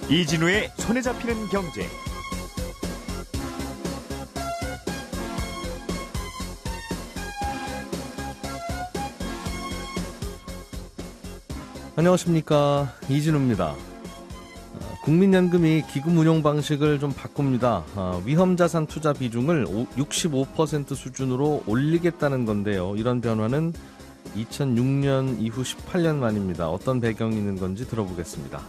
이진우의 손에 잡히는 경제. 안녕하십니까, 이진우입니다. 국민연금이 기금 운용 방식을 좀 바꿉니다. 위험자산 투자 비중을 65% 수준으로 올리겠다는 건데요. 이런 변화는 2006년 이후 18년 만입니다. 어떤 배경이 있는 건지 들어보겠습니다.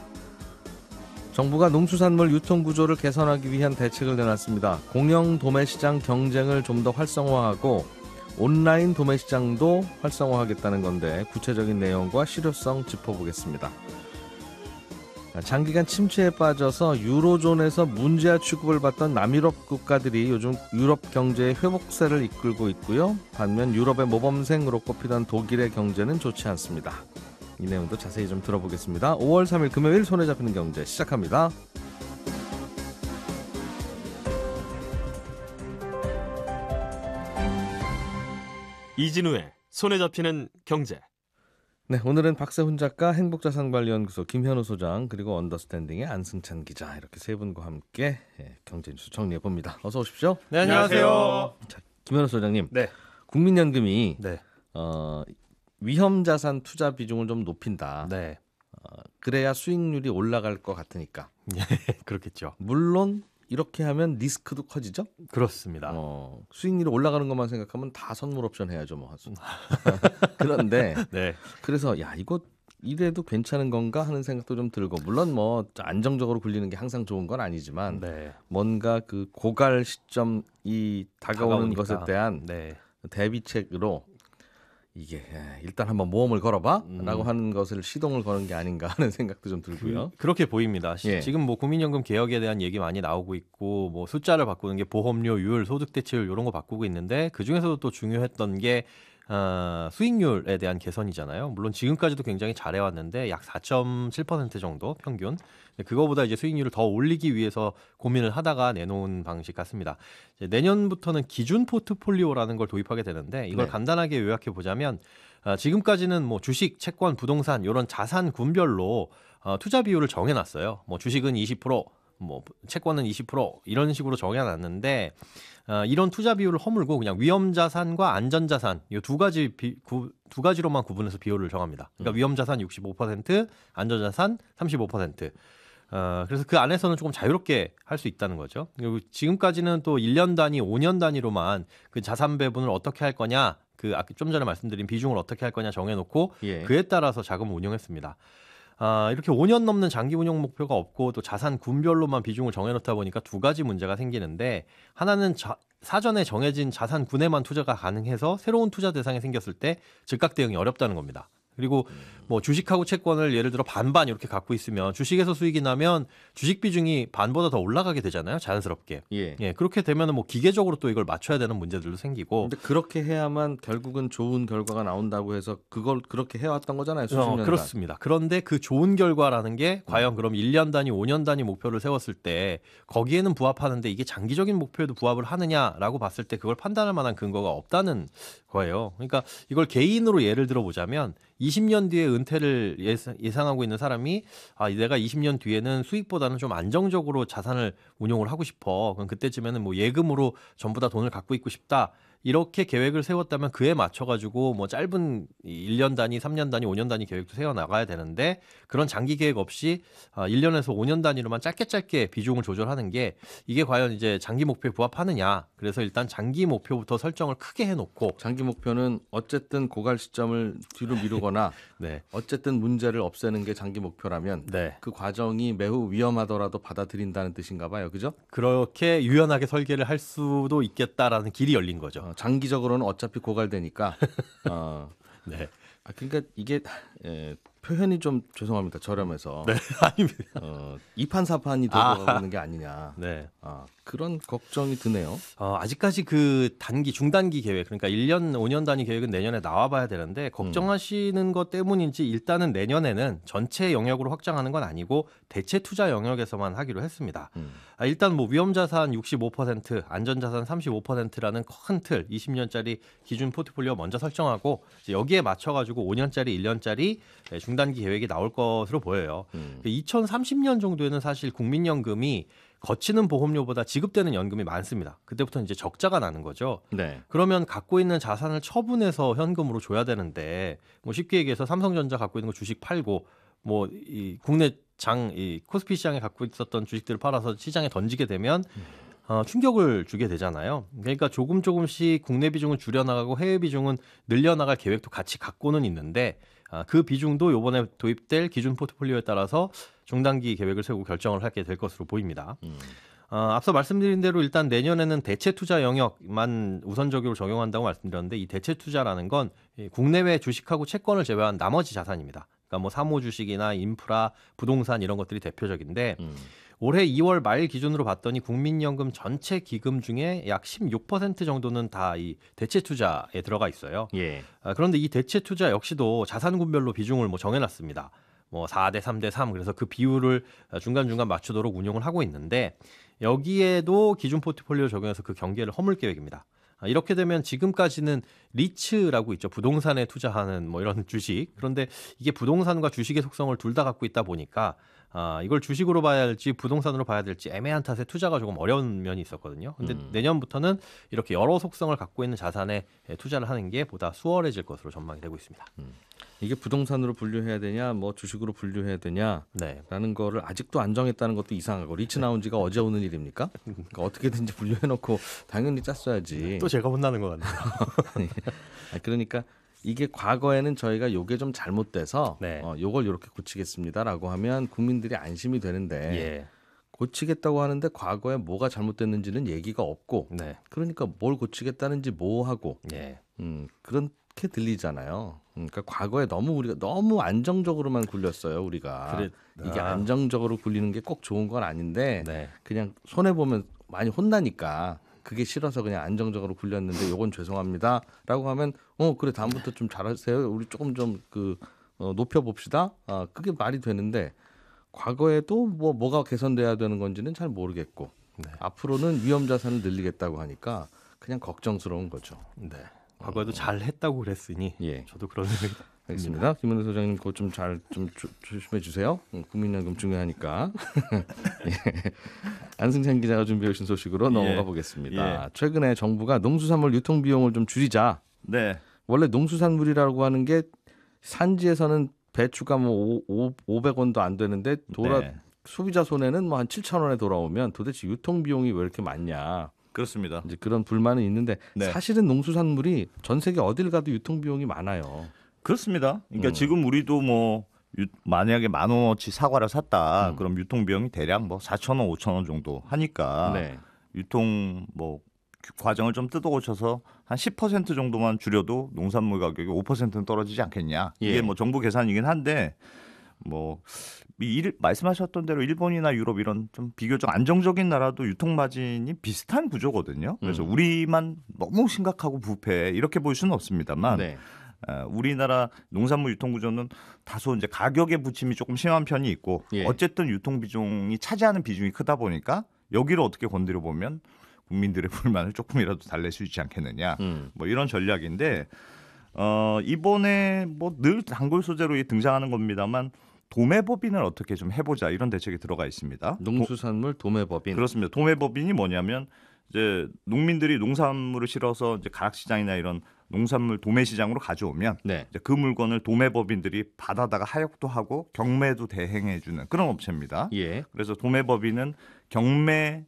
정부가 농수산물 유통구조를 개선하기 위한 대책을 내놨습니다. 공영 도매시장 경쟁을 좀 더 활성화하고 온라인 도매시장도 활성화하겠다는 건데 구체적인 내용과 실효성 짚어보겠습니다. 장기간 침체에 빠져서 유로존에서 문제아 취급을 받던 남유럽 국가들이 요즘 유럽 경제의 회복세를 이끌고 있고요. 반면 유럽의 모범생으로 꼽히던 독일의 경제는 좋지 않습니다. 이 내용도 자세히 좀 들어보겠습니다. 5월 3일 금요일 손에 잡히는 경제 시작합니다. 이진우의 손에 잡히는 경제. 네, 오늘은 박세훈 작가, 행복자산관리연구소 김현우 소장, 그리고 언더스탠딩의 안승찬 기자, 이렇게 세 분과 함께 경제 뉴스 정리해 봅니다. 어서 오십시오. 네, 안녕하세요. 자, 김현우 소장님. 네. 국민연금이 네. 위험자산 투자 비중을 좀 높인다. 네. 그래야 수익률이 올라갈 것 같으니까. 그렇겠죠. 물론 이렇게 하면 리스크도 커지죠. 그렇습니다. 수익률이 올라가는 것만 생각하면 다 선물 옵션 해야죠, 뭐. 그런데 네. 그래서 야, 이거 이래도 괜찮은 건가 하는 생각도 좀 들고, 물론 뭐 안정적으로 굴리는 게 항상 좋은 건 아니지만 네. 뭔가 그 고갈 시점이 다가오는 것에 대한 대비책으로 이게 일단 한번 모험을 걸어봐 라고 하는 것을 시동을 거는 게 아닌가 하는 생각도 좀 들고요. 그렇게 보입니다. 예. 지금 뭐 국민연금 개혁에 대한 얘기 많이 나오고 있고, 뭐 숫자를 바꾸는 게 보험료율, 소득대체율 이런 거 바꾸고 있는데, 그중에서도 또 중요했던 게 수익률에 대한 개선이잖아요. 물론 지금까지도 굉장히 잘해왔는데 약 4.7% 정도 평균. 그거보다 이제 수익률을 더 올리기 위해서 고민을 하다가 내놓은 방식 같습니다. 이제 내년부터는 기준 포트폴리오라는 걸 도입하게 되는데, 이걸 간단하게 요약해 보자면 지금까지는 뭐 주식, 채권, 부동산 이런 자산 군별로 투자 비율을 정해놨어요. 뭐 주식은 20%, 뭐 채권은 20% 이런 식으로 정해놨는데, 이런 투자 비율을 허물고 그냥 위험자산과 안전자산 이 두 가지로만 구분해서 비율을 정합니다. 그러니까 위험자산 65%, 안전자산 35%. 그래서 그 안에서는 조금 자유롭게 할 수 있다는 거죠. 그리고 지금까지는 또 1년 단위, 5년 단위로만 그 자산 배분을 어떻게 할 거냐, 그 아까 좀 전에 말씀드린 비중을 어떻게 할 거냐 정해놓고 그에 따라서 자금을 운용했습니다. 이렇게 5년 넘는 장기 운용 목표가 없고 또 자산 군별로만 비중을 정해놓다 보니까 두 가지 문제가 생기는데, 하나는 사전에 정해진 자산 군에만 투자가 가능해서 새로운 투자 대상이 생겼을 때 즉각 대응이 어렵다는 겁니다. 그리고 뭐 주식하고 채권을 예를 들어 반반 이렇게 갖고 있으면 주식에서 수익이 나면 주식 비중이 반보다 더 올라가게 되잖아요, 자연스럽게. 예, 그렇게 되면은 뭐 기계적으로 또 이걸 맞춰야 되는 문제들도 생기고. 근데 그렇게 해야만 결국은 좋은 결과가 나온다고 해서 그걸 그렇게 해왔던 거잖아요, 수십 년간. 그렇습니다. 그런데 그 좋은 결과라는 게 과연 그럼 1년 단위, 5년 단위 목표를 세웠을 때 거기에는 부합하는데 이게 장기적인 목표에도 부합을 하느냐라고 봤을 때 그걸 판단할 만한 근거가 없다는 거예요. 그러니까 이걸 개인으로 예를 들어 보자면 20년 뒤에 은퇴를 예상하고 있는 사람이 내가 20년 뒤에는 수익보다는 좀 안정적으로 자산을 운용을 하고 싶어. 그럼 그때쯤에는 뭐 예금으로 전부 다 돈을 갖고 있고 싶다. 이렇게 계획을 세웠다면 그에 맞춰가지고 뭐 짧은 1년 단위, 3년 단위, 5년 단위 계획도 세워나가야 되는데, 그런 장기 계획 없이 1년에서 5년 단위로만 짧게 비중을 조절하는 게 이게 과연 이제 장기 목표에 부합하느냐. 그래서 일단 장기 목표부터 설정을 크게 해놓고, 장기 목표는 어쨌든 고갈 시점을 뒤로 미루거나 어쨌든 문제를 없애는 게 장기 목표라면 그 과정이 매우 위험하더라도 받아들인다는 뜻인가 봐요. 그죠? 그렇게 유연하게 설계를 할 수도 있겠다라는 길이 열린 거죠. 장기적으로는 어차피 고갈되니까. 네. 그러니까 이게 표현이 좀 죄송합니다. 저렴해서. 네, 아닙니다. 2판 4판이 되어가는 게 아니냐. 네. 그런 걱정이 드네요. 아직까지 그 단기 중단기 계획 그러니까 1년 5년 단위 계획은 내년에 나와봐야 되는데 걱정하시는 것 때문인지 일단은 내년에는 전체 영역으로 확장하는 건 아니고 대체 투자 영역에서만 하기로 했습니다. 일단 뭐 위험자산 65%, 안전자산 35%라는 큰 틀 20년짜리 기준 포트폴리오 먼저 설정하고 이제 여기에 맞춰가지고 5년짜리 1년짜리 중단기 계획이 나올 것으로 보여요. 2030년 정도에는 사실 국민연금이 거치는 보험료보다 지급되는 연금이 많습니다. 그때부터 이제 적자가 나는 거죠. 네. 그러면 갖고 있는 자산을 처분해서 현금으로 줘야 되는데 뭐 쉽게 얘기해서 삼성전자 갖고 있는 거 주식 팔고 뭐 이 국내 이 코스피 시장에 갖고 있었던 주식들을 팔아서 시장에 던지게 되면 충격을 주게 되잖아요. 그러니까 조금씩 국내 비중을 줄여나가고 해외 비중은 늘려나갈 계획도 같이 갖고는 있는데 그 비중도 이번에 도입될 기준 포트폴리오에 따라서 중단기 계획을 세우고 결정을 하게 될 것으로 보입니다. 앞서 말씀드린 대로 일단 내년에는 대체 투자 영역만 우선적으로 적용한다고 말씀드렸는데 이 대체 투자라는 건 국내외 주식하고 채권을 제외한 나머지 자산입니다. 그러니까 뭐 사모 주식이나 인프라, 부동산 이런 것들이 대표적인데 올해 2월 말 기준으로 봤더니 국민연금 전체 기금 중에 약 16% 정도는 다 이 대체 투자에 들어가 있어요. 예. 그런데 이 대체 투자 역시도 자산군별로 비중을 뭐 정해놨습니다. 뭐 4대 3대 3 그래서 그 비율을 중간중간 맞추도록 운용을 하고 있는데 여기에도 기준 포트폴리오 적용해서 그 경계를 허물 계획입니다. 이렇게 되면 지금까지는 리츠라고 있죠. 부동산에 투자하는 뭐 이런 주식. 그런데 이게 부동산과 주식의 속성을 둘 다 갖고 있다 보니까 이걸 주식으로 봐야 할지 부동산으로 봐야 될지 애매한 탓에 투자가 조금 어려운 면이 있었거든요. 근데 내년부터는 이렇게 여러 속성을 갖고 있는 자산에 투자를 하는 게 보다 수월해질 것으로 전망이 되고 있습니다. 이게 부동산으로 분류해야 되냐, 뭐 주식으로 분류해야 되냐라는 거를 아직도 안 정했다는 것도 이상하고 리츠 나온 지가 어제 오는 일입니까? 그러니까 어떻게든지 분류해놓고 당연히 짰어야지. 또 제가 혼나는 것 같네요. 그러니까 이게 과거에는 저희가 요게 좀 잘못돼서 네. 요걸 이렇게 고치겠습니다라고 하면 국민들이 안심이 되는데 예. 고치겠다고 하는데 과거에 뭐가 잘못됐는지는 얘기가 없고 네. 그러니까 뭘 고치겠다는지 뭐 하고 예. 그렇게 들리잖아요. 그러니까 과거에 우리가 너무 안정적으로만 굴렸어요. 우리가 이게 안정적으로 굴리는 게 꼭 좋은 건 아닌데 네. 그냥 손해 보면 많이 혼나니까 그게 싫어서 그냥 안정적으로 굴렸는데 요건 죄송합니다라고 하면 그래 다음부터 좀 잘하세요. 우리 조금 좀 높여 봅시다. 그게 말이 되는데 과거에도 뭐가 개선돼야 되는 건지는 잘 모르겠고 네. 앞으로는 위험 자산을 늘리겠다고 하니까 그냥 걱정스러운 거죠. 네. 과거에도 잘 했다고 그랬으니 예. 저도 그런 생각이 알겠습니다. 김은혜 소장님 그거 좀 조심해 주세요. 국민연금 중요하니까. 예. 안승찬 기자가 준비해 오신 소식으로 넘어가 보겠습니다. 예. 최근에 정부가 농수산물 유통 비용을 좀 줄이자. 네. 원래 농수산물이라고 하는 게 산지에서는 배추가 뭐 500원도 안 되는데 네. 소비자 손에는 뭐 한 7,000원에 돌아오면 도대체 유통 비용이 왜 이렇게 많냐. 그렇습니다. 이제 그런 불만은 있는데 네. 사실은 농수산물이 전 세계 어딜 가도 유통 비용이 많아요. 그렇습니다. 그러니까 지금 우리도 뭐 만약에 10,000원어치 사과를 샀다. 그럼 유통 비용이 대략 뭐 4,000원, 5,000원 정도 하니까 네. 유통 뭐 과정을 좀 뜯어 고쳐서 한 10% 정도만 줄여도 농산물 가격이 5%는 떨어지지 않겠냐. 이게 예. 뭐 정부 계산이긴 한데 뭐 말씀하셨던 대로 일본이나 유럽 이런 좀 비교적 안정적인 나라도 유통 마진이 비슷한 구조거든요. 그래서 우리만 너무 심각하고 부패 이렇게 볼 수는 없습니다만 네. 우리나라 농산물 유통 구조는 다소 이제 가격의 부침이 조금 심한 편이 있고 예. 어쨌든 유통 비중이 차지하는 비중이 크다 보니까 여기를 어떻게 건드려 보면 국민들의 불만을 조금이라도 달랠 수 있지 않겠느냐. 뭐 이런 전략인데 이번에 뭐 늘 단골 소재로 등장하는 겁니다만 도매법인을 어떻게 좀 해보자 이런 대책이 들어가 있습니다. 농수산물 도매법인. 그렇습니다. 도매법인이 뭐냐면 이제 농민들이 농산물을 실어서 이제 가락시장이나 이런 농산물 도매시장으로 가져오면 네. 이제 그 물건을 도매법인들이 받아다가 하역도 하고 경매도 대행해주는 그런 업체입니다. 예. 그래서 도매법인은 경매된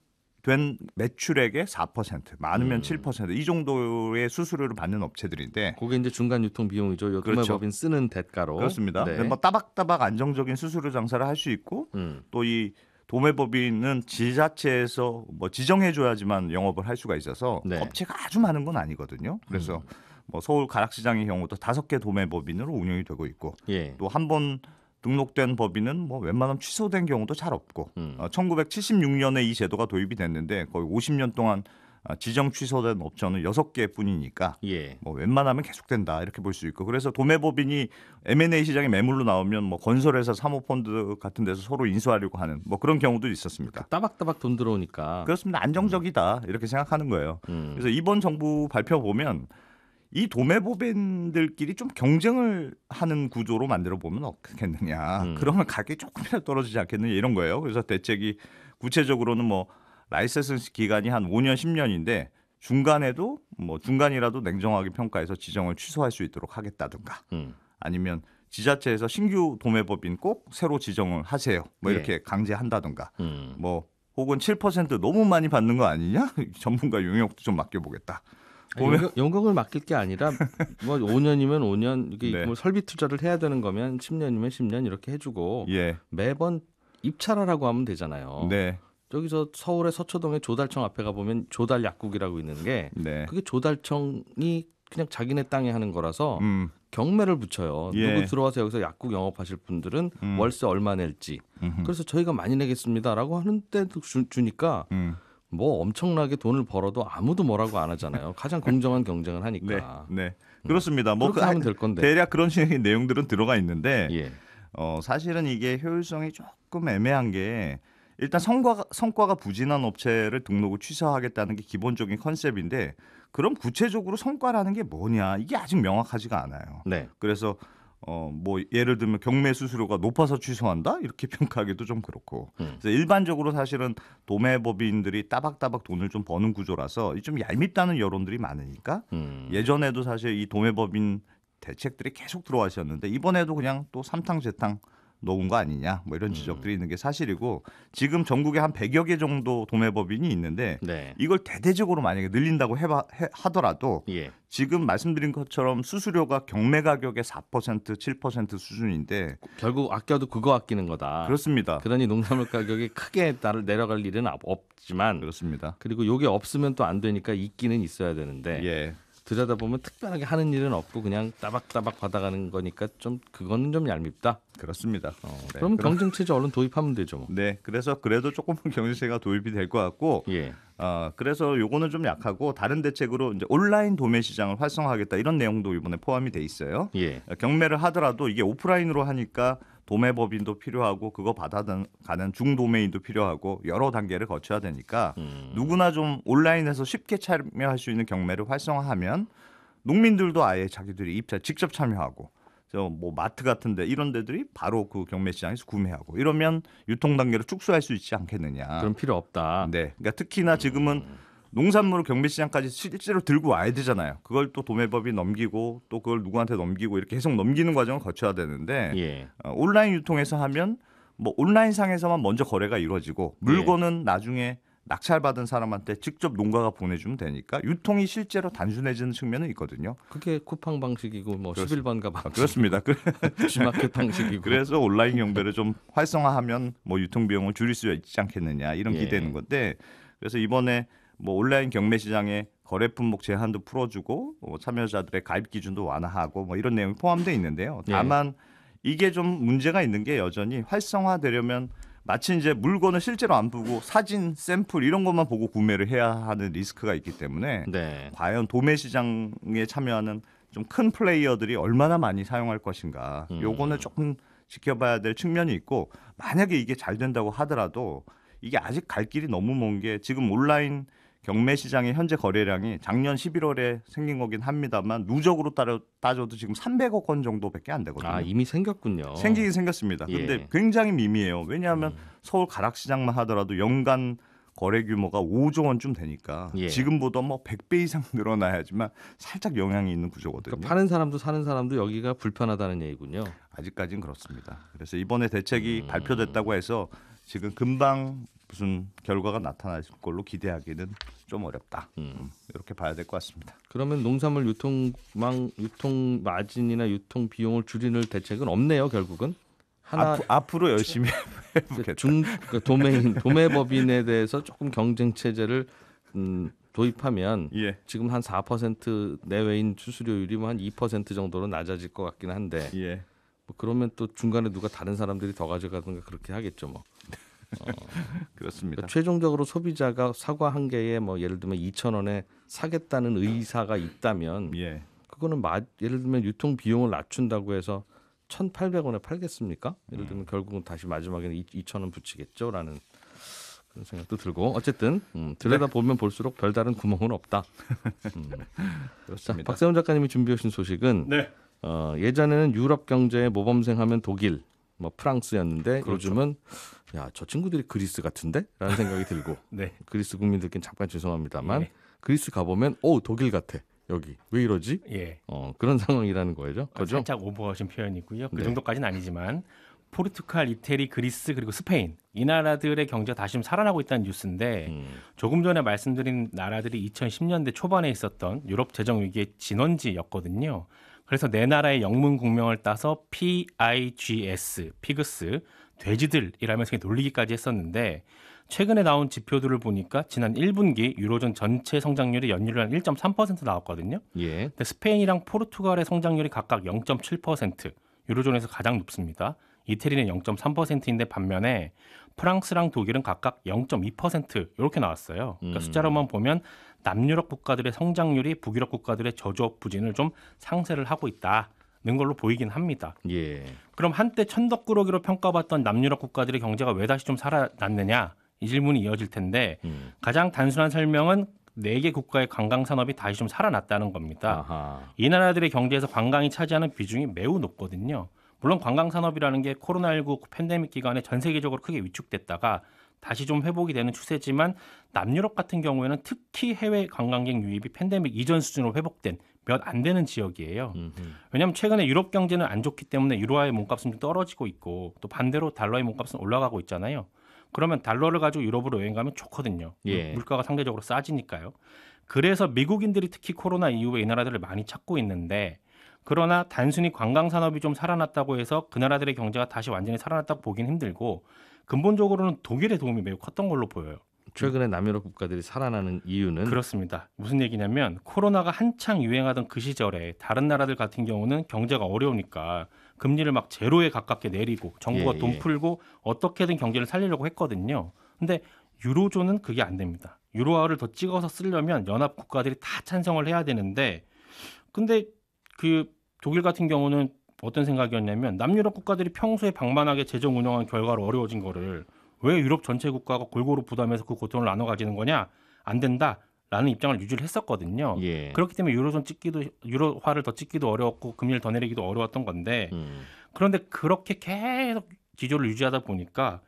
매출액의 4%, 많으면 7%이 정도의 수수료를 받는 업체들인데 그게 이제 중간 유통 비용이죠. 요 그렇죠. 도매법인 쓰는 대가로. 그렇습니다. 네. 뭐 따박따박 안정적인 수수료 장사를 할 수 있고 또 이 도매법인은 지자체에서 뭐 지정해줘야지만 영업을 할 수가 있어서 네. 업체가 아주 많은 건 아니거든요. 그래서 뭐 서울 가락시장의 경우도 5개 도매법인으로 운영이 되고 있고 예. 또 한 번 등록된 법인은 뭐 웬만하면 취소된 경우도 잘 없고 1976년에 이 제도가 도입이 됐는데 거의 50년 동안 지정 취소된 업체는 6개뿐이니까 예. 뭐 웬만하면 계속된다 이렇게 볼 수 있고 그래서 도매법인이 M&A 시장에 매물로 나오면 뭐 건설회사 사모펀드 같은 데서 서로 인수하려고 하는 뭐 그런 경우도 있었습니다. 따박따박 돈 들어오니까. 그렇습니다. 안정적이다 이렇게 생각하는 거예요. 그래서 이번 정부 발표 보면 이 도매법인들끼리 좀 경쟁을 하는 구조로 만들어 보면 어떻겠느냐. 그러면 가격이 조금이라도 떨어지지 않겠느냐 이런 거예요. 그래서 대책이 구체적으로는 뭐 라이센스 기간이 한 5년 10년인데 중간에도 뭐 중간이라도 냉정하게 평가해서 지정을 취소할 수 있도록 하겠다든가 아니면 지자체에서 신규 도매법인 꼭 새로 지정을 하세요. 뭐 이렇게 강제한다든가 뭐 혹은 7% 너무 많이 받는 거 아니냐? 전문가 용역도 좀 맡겨보겠다. 용역을 맡길 게 아니라 뭐 5년이면 5년 이게 네. 뭐 설비 투자를 해야 되는 거면 10년이면 10년 이렇게 해주고 예, 매번 입찰하라고 하면 되잖아요. 네, 저기서 서울의 서초동의 조달청 앞에 가 보면 조달 약국이라고 있는 게 네, 그게 조달청이 그냥 자기네 땅에 하는 거라서 음, 경매를 붙여요. 예. 누구 들어와서 여기서 약국 영업하실 분들은 월세 얼마 낼지. 그래서 저희가 많이 내겠습니다라고 하는 때도 주니까 뭐 엄청나게 돈을 벌어도 아무도 뭐라고 안 하잖아요. 가장 공정한 경쟁을 네, 하니까. 네, 그렇습니다. 뭐 그렇게 하면 될 건데. 대략 그런 식의 내용들은 들어가 있는데 예. 사실은 이게 효율성이 조금 애매한 게 일단 성과가 부진한 업체를 등록을 취소하겠다는 게 기본적인 컨셉인데 그럼 구체적으로 성과라는 게 뭐냐 이게 아직 명확하지가 않아요. 네. 그래서 뭐 예를 들면 경매 수수료가 높아서 취소한다 이렇게 평가하기도 좀 그렇고 그래서 일반적으로 사실은 도매법인들이 따박따박 돈을 좀 버는 구조라서 좀 얄밉다는 여론들이 많으니까 예전에도 사실 이 도매법인 대책들이 계속 들어와셨는데 이번에도 그냥 또 삼탕제탕 놓은 거 아니냐 뭐 이런 지적들이 있는 게 사실이고 지금 전국에 한 100여 개 정도 도매법인이 있는데 네. 이걸 대대적으로 만약에 늘린다고 하더라도 예. 지금 말씀드린 것처럼 수수료가 경매 가격의 4% 7% 수준인데 결국 아껴도 그거 아끼는 거다. 그렇습니다. 그러니 농산물 가격이 크게 내려갈 일은 없지만 그렇습니다. 그리고 요게 없으면 또 안 되니까 있기는 있어야 되는데 예. 들여다보면 특별하게 하는 일은 없고 그냥 따박따박 받아가는 거니까 좀 그거는 좀 얄밉다. 그렇습니다. 네. 그럼 경쟁체제 얼른 도입하면 되죠. 뭐. 네, 그래서 그래도 조금 경제세가 도입이 될 것 같고, 예. 그래서 요거는 좀 약하고 다른 대책으로 이제 온라인 도매 시장을 활성화하겠다 이런 내용도 이번에 포함이 돼 있어요. 예. 경매를 하더라도 이게 오프라인으로 하니까 도매법인도 필요하고 그거 받아가는 중도매인도 필요하고 여러 단계를 거쳐야 되니까 누구나 좀 온라인에서 쉽게 참여할 수 있는 경매를 활성화하면 농민들도 아예 자기들이 입찰 직접 참여하고 저 뭐 마트 같은데 이런 데들이 바로 그 경매 시장에서 구매하고 이러면 유통 단계를 축소할 수 있지 않겠느냐. 그럼 필요 없다. 네, 그러니까 특히나 지금은 농산물을 경매 시장까지 실제로 들고 와야 되잖아요. 그걸 또 도매법이 넘기고 또 그걸 누구한테 넘기고 이렇게 계속 넘기는 과정을 거쳐야 되는데 예. 온라인 유통에서 하면 뭐 온라인 상에서만 먼저 거래가 이루어지고 물건은 나중에 낙찰받은 사람한테 직접 농가가 보내주면 되니까 유통이 실제로 단순해지는 측면은 있거든요. 그게 쿠팡 방식이고 뭐 11번가 방식. 그렇습니다. G마켓 방식이고. 그래서 온라인 경매를 좀 활성화하면 뭐 유통 비용을 줄일 수 있지 않겠느냐 이런 예. 기대는 건데 그래서 이번에 뭐 온라인 경매 시장에 거래 품목 제한도 풀어주고 참여자들의 가입 기준도 완화하고 뭐 이런 내용이 포함되어 있는데요. 다만 이게 좀 문제가 있는 게 여전히 활성화되려면 마치 이제 물건을 실제로 안 보고 사진, 샘플 이런 것만 보고 구매를 해야 하는 리스크가 있기 때문에 네. 과연 도매 시장에 참여하는 좀 큰 플레이어들이 얼마나 많이 사용할 것인가. 요거는 조금 지켜봐야 될 측면이 있고 만약에 이게 잘 된다고 하더라도 이게 아직 갈 길이 너무 먼 게 지금 온라인 경매 시장의 현재 거래량이 작년 11월에 생긴 거긴 합니다만 누적으로 따져도 지금 300억 건 정도밖에 안 되거든요. 아, 이미 생겼군요. 생기긴 생겼습니다. 근데 예. 굉장히 미미해요. 왜냐하면 서울 가락시장만 하더라도 연간 거래 규모가 5조 원쯤 되니까 예. 지금보다 뭐 100배 이상 늘어나야지만 살짝 영향이 있는 구조거든요. 그러니까 파는 사람도 사는 사람도 여기가 불편하다는 얘기군요. 아직까지는 그렇습니다. 그래서 이번에 대책이 발표됐다고 해서 지금 금방 무슨 결과가 나타날 걸로 기대하기는 좀 어렵다. 이렇게 봐야 될 것 같습니다. 그러면 농산물 유통 마진이나 유통 비용을 줄이는 대책은 없네요, 결국은. 하나 앞으로 열심히 그 도매법인에 대해서 조금 경쟁 체제를 도입하면 예. 지금 한 4% 내외인 수수료율이 뭐 한 2% 정도로 낮아질 것 같긴 한데 예. 뭐 그러면 또 중간에 누가 다른 사람들이 더 가져가든가 그렇게 하겠죠 뭐. 그렇습니다. 그러니까 최종적으로 소비자가 사과 한 개에 뭐 예를 들면 2,000원에 사겠다는 의사가 있다면 예. 그거는 예를 들면 유통 비용을 낮춘다고 해서 1,800원에 팔겠습니까? 예를 들면 결국은 다시 마지막에는 2,000원 붙이겠죠라는 그런 생각도 들고 어쨌든 들여다 보면 볼수록 별다른 구멍은 없다. 자, 그렇습니다. 박세훈 작가님이 준비해 오신 소식은 네. 예전에는 유럽 경제의 모범생하면 독일, 뭐 프랑스였는데 그렇죠. 요즘은 야, 저 친구들이 그리스 같은데?라는 생각이 들고 네. 그리스 국민들께는 잠깐 죄송합니다만 예. 그리스 가보면 독일 같아. 여기 왜 이러지? 예. 그런 상황이라는 거죠. 그죠? 살짝 오버하신 표현이고요. 그 네. 정도까지는 아니지만 포르투갈, 이태리, 그리스 그리고 스페인 이 나라들의 경제가 다시 좀 살아나고 있다는 뉴스인데 조금 전에 말씀드린 나라들이 2010년대 초반에 있었던 유럽 재정 위기의 진원지였거든요. 그래서 네 나라의 영문 국명을 따서 PIGS, 피그스, 돼지들이라면서 놀리기까지 했었는데 최근에 나온 지표들을 보니까 지난 1분기 유로존 전체 성장률이 연율로 한 1.3% 나왔거든요. 예. 근데 스페인이랑 포르투갈의 성장률이 각각 0.7%, 유로존에서 가장 높습니다. 이태리는 0.3%인데 반면에 프랑스랑 독일은 각각 0.2% 이렇게 나왔어요. 그러니까 숫자로만 보면 남유럽 국가들의 성장률이 북유럽 국가들의 저조부진을 좀 상쇄를 하고 있다는 걸로 보이긴 합니다. 예. 그럼 한때 천덕꾸러기로 평가받던 남유럽 국가들의 경제가 왜 다시 좀 살아났느냐? 이 질문이 이어질 텐데 가장 단순한 설명은 4개 국가의 관광 산업이 다시 좀 살아났다는 겁니다. 아하. 이 나라들의 경제에서 관광이 차지하는 비중이 매우 높거든요. 물론 관광 산업이라는 게 코로나19 팬데믹 기간에 전 세계적으로 크게 위축됐다가 다시 좀 회복이 되는 추세지만 남유럽 같은 경우에는 특히 해외 관광객 유입이 팬데믹 이전 수준으로 회복된 몇 안 되는 지역이에요. 왜냐하면 최근에 유럽 경제는 안 좋기 때문에 유로화의 몸값은 좀 떨어지고 있고 또 반대로 달러의 몸값은 올라가고 있잖아요. 그러면 달러를 가지고 유럽으로 여행 가면 좋거든요. 예. 물가가 상대적으로 싸지니까요. 그래서 미국인들이 특히 코로나 이후에 이 나라들을 많이 찾고 있는데 그러나 단순히 관광 산업이 좀 살아났다고 해서 그 나라들의 경제가 다시 완전히 살아났다고 보긴 힘들고 근본적으로는 독일의 도움이 매우 컸던 걸로 보여요. 최근에 남유럽 국가들이 살아나는 이유는 그렇습니다. 무슨 얘기냐면 코로나가 한창 유행하던 그 시절에 다른 나라들 같은 경우는 경제가 어려우니까 금리를 막 제로에 가깝게 내리고 정부가 예, 돈 예. 풀고 어떻게든 경제를 살리려고 했거든요. 근데 유로존은 그게 안 됩니다. 유로화를 더 찍어서 쓰려면 연합 국가들이 다 찬성을 해야 되는데 근데 그 독일 같은 경우는 어떤 생각이었냐면 남유럽 국가들이 평소에 방만하게 재정 운영한 결과로 어려워진 거를 왜 유럽 전체 국가가 골고루 부담해서 그 고통을 나눠 가지는 거냐? 안 된다라는 입장을 유지를 했었거든요. 예. 그렇기 때문에 유로화를 더 찍기도 어려웠고 금리를 더 내리기도 어려웠던 건데 그런데 그렇게 계속 기조를 유지하다 보니까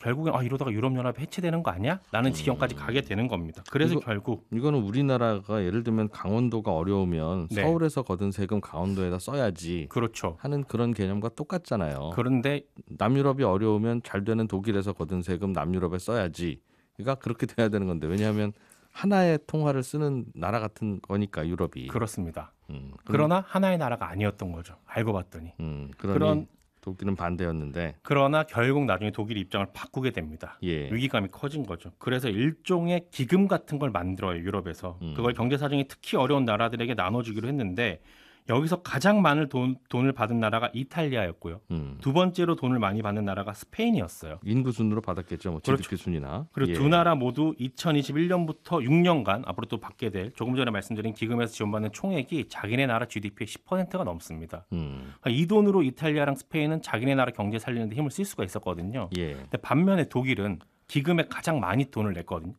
결국엔 이러다가 유럽연합이 해체되는 거 아니야? 라는 지경까지 가게 되는 겁니다. 그래서 결국 이거는 우리나라가 예를 들면 강원도가 어려우면 네. 서울에서 거둔 세금 강원도에다 써야지 그렇죠. 하는 그런 개념과 똑같잖아요. 그런데 남유럽이 어려우면 잘 되는 독일에서 거둔 세금 남유럽에 써야지. 그러니까 그렇게 돼야 되는 건데 왜냐하면 하나의 통화를 쓰는 나라 같은 거니까 유럽이. 그렇습니다. 그럼- 그러나 하나의 나라가 아니었던 거죠. 알고 봤더니. 그러니 독일은 반대였는데. 그러나 결국 나중에 독일이 입장을 바꾸게 됩니다. 예. 위기감이 커진 거죠. 그래서 일종의 기금 같은 걸 만들어요. 유럽에서. 그걸 경제 사정이 특히 어려운 나라들에게 나눠주기로 했는데 여기서 가장 많은 돈을 받은 나라가 이탈리아였고요. 두 번째로 돈을 많이 받는 나라가 스페인이었어요. 인구 순으로 받았겠죠. 뭐 그렇죠. GDP 순이나. 그리고 예. 두 나라 모두 2021년부터 6년간 앞으로 또 받게 될 조금 전에 말씀드린 기금에서 지원받는 총액이 자기네 나라 GDP의 10%가 넘습니다. 그러니까 이 돈으로 이탈리아랑 스페인은 자기네 나라 경제 살리는 데 힘을 쓸 수가 있었거든요. 예. 근데 반면에 독일은 기금에 가장 많이 돈을 냈거든요.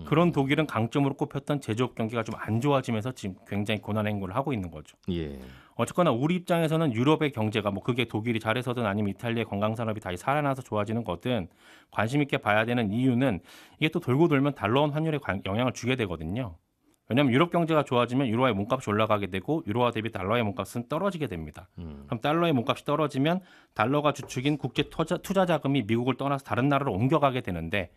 그런 독일은 강점으로 꼽혔던 제조업 경기가 좀 안 좋아지면서 지금 굉장히 고난 행군을 하고 있는 거죠. 예. 어쨌거나 우리 입장에서는 유럽의 경제가 뭐 그게 독일이 잘해서든 아니면 이탈리아의 관광 산업이 다시 살아나서 좋아지는 거든 관심 있게 봐야 되는 이유는 이게 또 돌고 돌면 달러원 환율에 영향을 주게 되거든요. 왜냐하면 유럽 경제가 좋아지면 유로화의 몸값이 올라가게 되고 유로화 대비 달러의 몸값은 떨어지게 됩니다. 그럼 달러의 몸값이 떨어지면 달러가 주축인 국제 투자 자금이 미국을 떠나서 다른 나라로 옮겨가게 되는데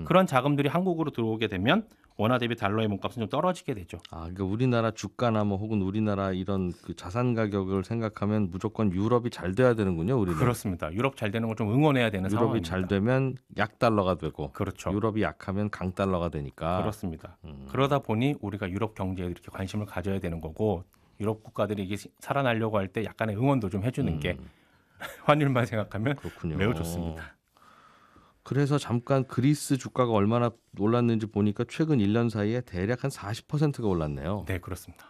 그런 자금들이 한국으로 들어오게 되면 원화 대비 달러의 몸값은 좀 떨어지게 되죠. 그러니까 우리나라 주가나 뭐 혹은 우리나라 이런 그 자산 가격을 생각하면 무조건 유럽이 잘 돼야 되는군요. 우리는. 그렇습니다. 유럽 잘 되는 걸 좀 응원해야 되는 유럽이 상황입니다. 잘 되면 약달러가 되고 그렇죠. 유럽이 약하면 강달러가 되니까. 그렇습니다. 그러다 보니 우리가 유럽 경제에 이렇게 관심을 가져야 되는 거고 유럽 국가들이 이게 살아나려고 할 때 약간의 응원도 좀 해주는 게 환율만 생각하면 그렇군요. 매우 좋습니다. 그래서 잠깐 그리스 주가가 얼마나 올랐는지 보니까 최근 1년 사이에 대략 한 40%가 올랐네요. 네, 그렇습니다.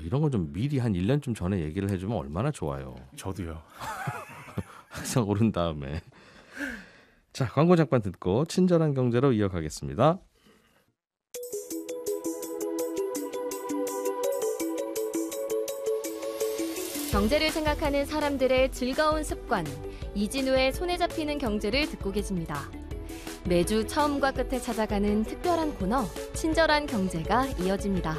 이런 건 좀 미리 한 1년쯤 전에 얘기를 해주면 얼마나 좋아요. 저도요. 항상 오른 다음에. 자, 광고 잠깐 듣고 친절한 경제로 이어가겠습니다. 경제를 생각하는 사람들의 즐거운 습관, 이진우의 손에 잡히는 경제를 듣고 계십니다. 매주 처음과 끝에 찾아가는 특별한 코너, 친절한 경제가 이어집니다.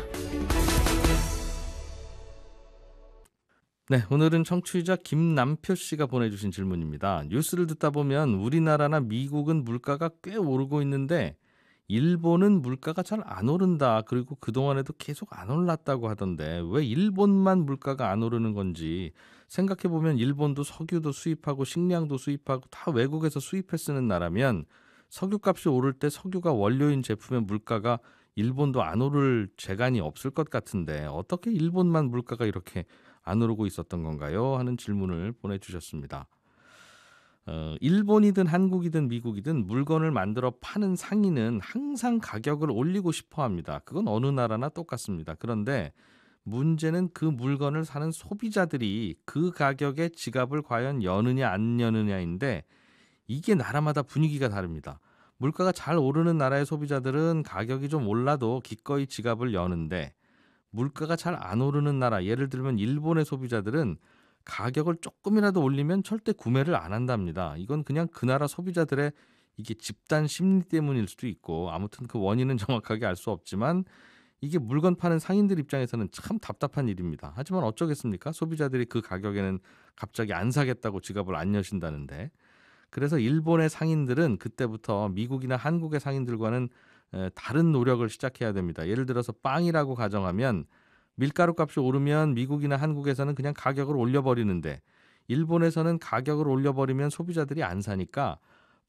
네, 오늘은 청취자 김남표 씨가 보내주신 질문입니다. 뉴스를 듣다 보면 우리나라나 미국은 물가가 꽤 오르고 있는데 일본은 물가가 잘 안 오른다. 그리고 그동안에도 계속 안 올랐다고 하던데 왜 일본만 물가가 안 오르는 건지 생각해보면 일본도 석유도 수입하고 식량도 수입하고 다 외국에서 수입해 쓰는 나라면 석유값이 오를 때 석유가 원료인 제품의 물가가 일본도 안 오를 재간이 없을 것 같은데 어떻게 일본만 물가가 이렇게 안 오르고 있었던 건가요? 하는 질문을 보내주셨습니다. 일본이든 한국이든 미국이든 물건을 만들어 파는 상인은 항상 가격을 올리고 싶어 합니다. 그건 어느 나라나 똑같습니다. 그런데 문제는 그 물건을 사는 소비자들이 그 가격에 지갑을 과연 여느냐 안 여느냐인데 이게 나라마다 분위기가 다릅니다. 물가가 잘 오르는 나라의 소비자들은 가격이 좀 올라도 기꺼이 지갑을 여는데 물가가 잘 안 오르는 나라, 예를 들면 일본의 소비자들은 가격을 조금이라도 올리면 절대 구매를 안 한답니다. 이건 그냥 그 나라 소비자들의 이게 집단 심리 때문일 수도 있고 아무튼 그 원인은 정확하게 알 수 없지만 이게 물건 파는 상인들 입장에서는 참 답답한 일입니다. 하지만 어쩌겠습니까? 소비자들이 그 가격에는 갑자기 안 사겠다고 지갑을 안 여신다는데 그래서 일본의 상인들은 그때부터 미국이나 한국의 상인들과는 다른 노력을 시작해야 됩니다. 예를 들어서 빵이라고 가정하면 밀가루 값이 오르면 미국이나 한국에서는 그냥 가격을 올려버리는데 일본에서는 가격을 올려버리면 소비자들이 안 사니까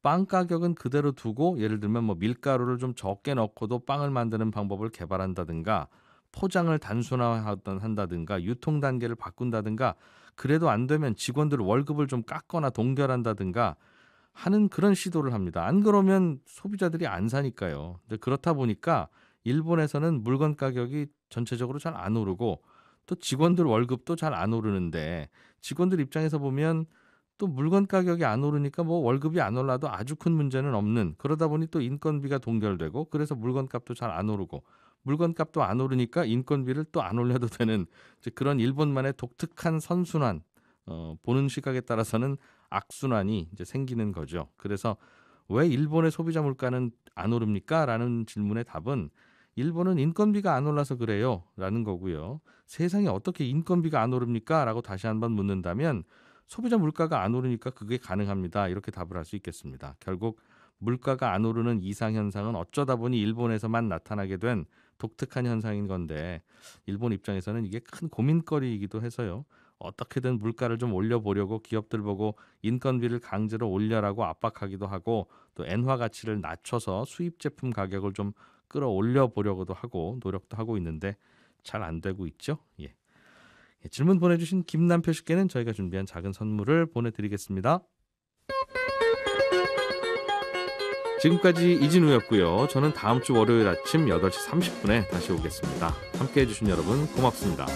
빵 가격은 그대로 두고 예를 들면 뭐 밀가루를 좀 적게 넣고도 빵을 만드는 방법을 개발한다든가 포장을 단순화한다든가 유통 단계를 바꾼다든가 그래도 안 되면 직원들 월급을 좀 깎거나 동결한다든가 하는 그런 시도를 합니다. 안 그러면 소비자들이 안 사니까요. 근데 그렇다 보니까 일본에서는 물건 가격이 전체적으로 잘 안 오르고 또 직원들 월급도 잘 안 오르는데 직원들 입장에서 보면 또 물건 가격이 안 오르니까 뭐 월급이 안 올라도 아주 큰 문제는 없는 그러다 보니 또 인건비가 동결되고 그래서 물건 값도 잘 안 오르고 물건 값도 안 오르니까 인건비를 또 안 올려도 되는 이제 그런 일본만의 독특한 선순환 보는 시각에 따라서는 악순환이 이제 생기는 거죠. 그래서 왜 일본의 소비자 물가는 안 오릅니까? 라는 질문의 답은 일본은 인건비가 안 올라서 그래요 라는 거고요. 세상에 어떻게 인건비가 안 오릅니까? 라고 다시 한번 묻는다면 소비자 물가가 안 오르니까 그게 가능합니다. 이렇게 답을 할 수 있겠습니다. 결국 물가가 안 오르는 이상현상은 어쩌다 보니 일본에서만 나타나게 된 독특한 현상인 건데 일본 입장에서는 이게 큰 고민거리이기도 해서요. 어떻게든 물가를 좀 올려보려고 기업들 보고 인건비를 강제로 올려라고 압박하기도 하고 또 엔화 가치를 낮춰서 수입 제품 가격을 좀 끌어올려 보려고도 하고 노력도 하고 있는데 잘 안 되고 있죠. 예. 질문 보내주신 김남표 씨께는 저희가 준비한 작은 선물을 보내드리겠습니다. 지금까지 이진우였고요. 저는 다음 주 월요일 아침 8시 30분에 다시 오겠습니다. 함께해 주신 여러분 고맙습니다.